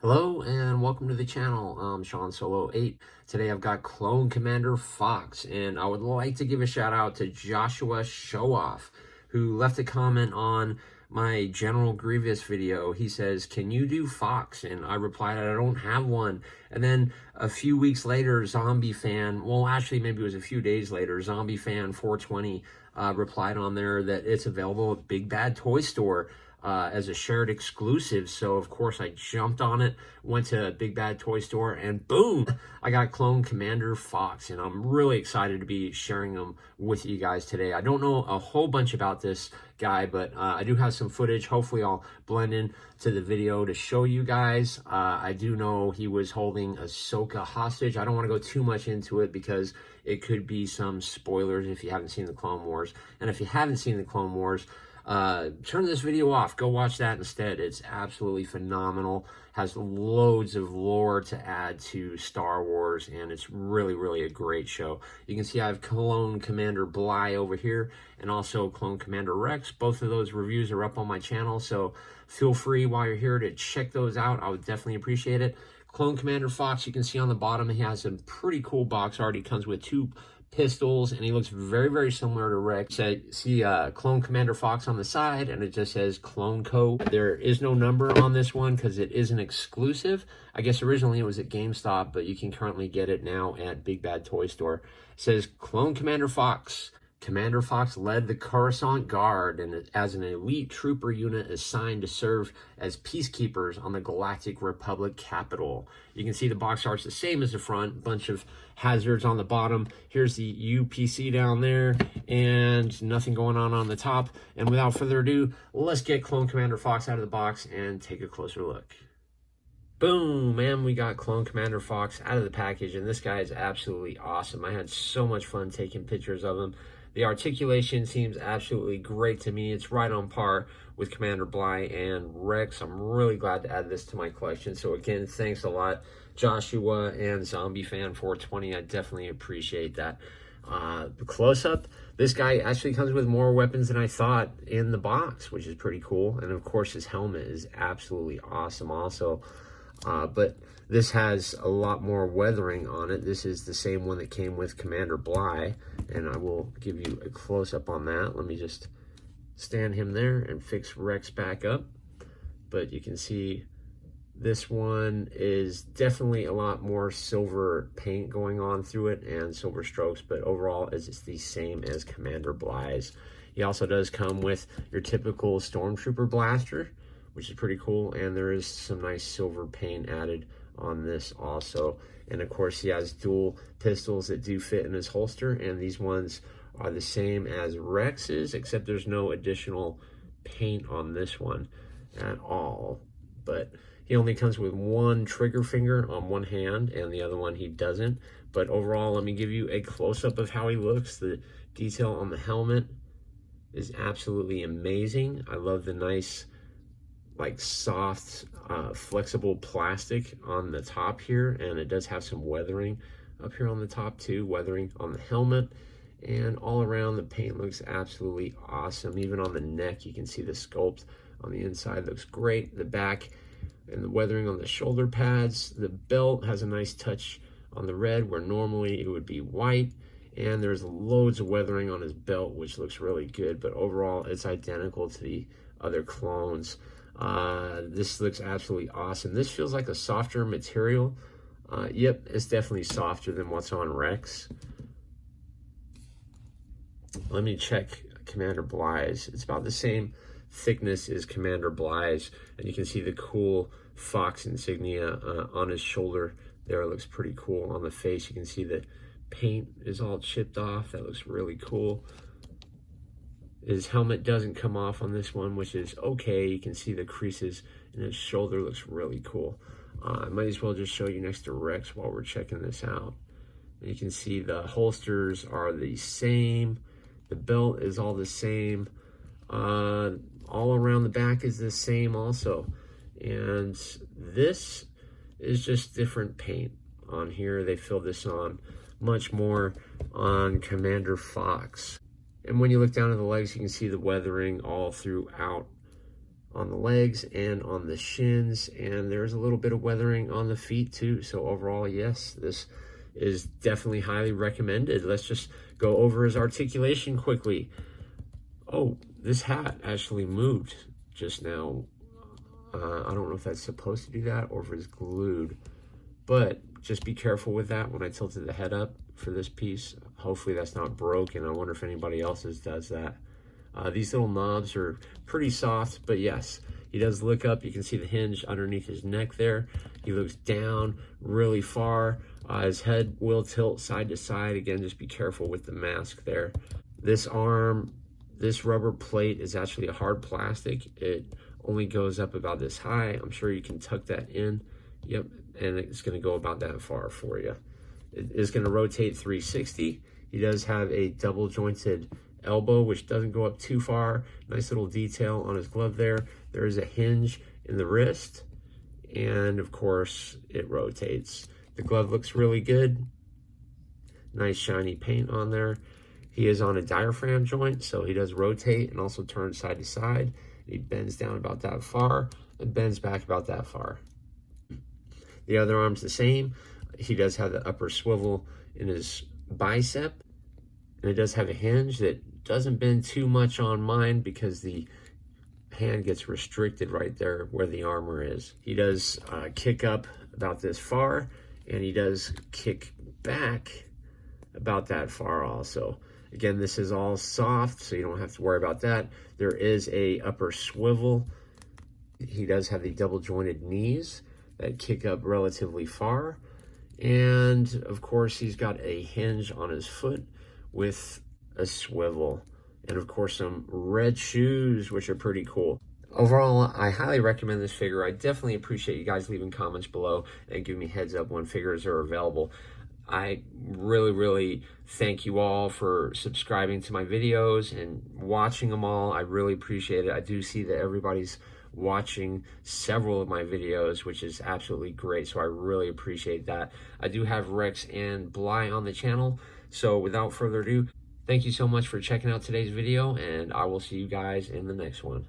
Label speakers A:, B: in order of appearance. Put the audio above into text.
A: Hello and welcome to the channel. I'm Sean Solo 8. Today I've got Clone Commander Fox, and I would like to give a shout out to Joshua Shoaf, who left a comment on my General Grievous video. He says, "Can you do Fox?" And I replied, "I don't have one." And then a few weeks later, Zombie Fan, well actually maybe it was a few days later, Zombie Fan 420 replied on there that it's available at Big Bad Toy Store as a shared exclusive. So of course I jumped on it, went to Big Bad Toy Store, and boom, I got Clone Commander Fox, and I'm really excited to be sharing them with you guys today. I don't know a whole bunch about this guy, but I do have some footage. Hopefully I'll blend in to the video to show you guys. I do know he was holding Ahsoka hostage. I don't want to go too much into it because it could be some spoilers if you haven't seen the Clone Wars. And if you haven't seen the Clone Wars, turn this video off. Go watch that instead. It's absolutely phenomenal. Has loads of lore to add to Star Wars, and it's really a great show. You can see I have Clone Commander Bly over here and also Clone Commander Rex. Both of those reviews are up on my channel, so feel free while you're here to check those out. I would definitely appreciate it. Clone Commander Fox, you can see on the bottom, he has a pretty cool box art. He comes with two pistols, and he looks very similar to Rex. See Clone Commander Fox on the side, and it just says Clone Co. There is no number on this one because it is an exclusive. I guess originally it was at GameStop, but you can currently get it now at Big Bad Toy Store. It says Clone Commander Fox. Commander Fox led the Coruscant Guard and as an elite trooper unit assigned to serve as peacekeepers on the Galactic Republic capital. You can see the box art's the same as the front, bunch of hazards on the bottom. Here's the UPC down there, and nothing going on the top. And without further ado, let's get Clone Commander Fox out of the box and take a closer look. Boom, man, we got Clone Commander Fox out of the package, and this guy is absolutely awesome. I had so much fun taking pictures of him. The articulation seems absolutely great to me. It's right on par with Commander Bly and Rex. I'm really glad to add this to my collection. So again, thanks a lot, Joshua and Zombie Fan 420. I definitely appreciate that. The close-up, this guy actually comes with more weapons than I thought in the box, which is pretty cool. And of course, his helmet is absolutely awesome also. But this has a lot more weathering on it. This is the same one that came with Commander Bly, and I will give you a close-up on that. Let me just stand him there and fix Rex back up. But you can see this one is definitely a lot more silver paint going on through it and silver strokes, but overall it's the same as Commander Bly's. He also does come with your typical Stormtrooper blaster, which is pretty cool, and there is some nice silver paint added on this also. And of course he has dual pistols that do fit in his holster, and these ones are the same as Rex's, except there's no additional paint on this one at all. But he only comes with one trigger finger on one hand, and the other one he doesn't. But overall, let me give you a close-up of how he looks. The detail on the helmet is absolutely amazing. I love the nice, like, soft, flexible plastic on the top here, and it does have some weathering up here on the top too, weathering on the helmet, and all around the paint looks absolutely awesome. Even on the neck, you can see the sculpt on the inside looks great. The back and the weathering on the shoulder pads. The belt has a nice touch on the red where normally it would be white, and there's loads of weathering on his belt, which looks really good. But overall, it's identical to the other clones. This looks absolutely awesome. This feels like a softer material. Yep, it's definitely softer than what's on Rex. Let me check Commander Bly's. It's about the same thickness as Commander Bly's, and you can see the cool Fox insignia on his shoulder there. It looks pretty cool. On the face, you can see the paint is all chipped off. That looks really cool. His helmet doesn't come off on this one, which is okay. You can see the creases in his shoulder. Looks really cool. I might as well just show you next to Rex while we're checking this out. You can see the holsters are the same. The belt is all the same. All around the back is the same also. And this is just different paint on here. They filled this on much more on Commander Fox. And when you look down at the legs, you can see the weathering all throughout on the legs and on the shins, and there's a little bit of weathering on the feet too. So overall, yes, this is definitely highly recommended. Let's just go over his articulation quickly. Oh, this hat actually moved just now. I don't know if that's supposed to do that or if it's glued, but just be careful with that when I tilted the head up for this piece. Hopefully that's not broken. I wonder if anybody else's does that. These little knobs are pretty soft, but yes, he does look up. You can see the hinge underneath his neck there. He looks down really far. His head will tilt side to side. Again, just be careful with the mask there. This arm, this rubber plate is actually a hard plastic. It only goes up about this high. I'm sure you can tuck that in. Yep, and it's gonna go about that far for you. It is gonna rotate 360. He does have a double jointed elbow, which doesn't go up too far. Nice little detail on his glove there. There is a hinge in the wrist, and of course it rotates. The glove looks really good. Nice shiny paint on there. He is on a diaphragm joint, so he does rotate and also turn side to side. He bends down about that far and bends back about that far. The other arm's the same. He does have the upper swivel in his bicep, and it does have a hinge that doesn't bend too much on mine because the hand gets restricted right there where the armor is. He does kick up about this far, and he does kick back about that far also. Again, this is all soft, so you don't have to worry about that. There is a upper swivel. He does have the double jointed knees that kick up relatively far. And of course, he's got a hinge on his foot with a swivel. And of course, some red shoes, which are pretty cool. Overall, I highly recommend this figure. I definitely appreciate you guys leaving comments below and giving me heads up when figures are available. I really thank you all for subscribing to my videos and watching them all. I really appreciate it. I do see that everybody's watching several of my videos, which is absolutely great. So I really appreciate that. I do have Rex and Bly on the channel. So without further ado, thank you so much for checking out today's video, and I will see you guys in the next one.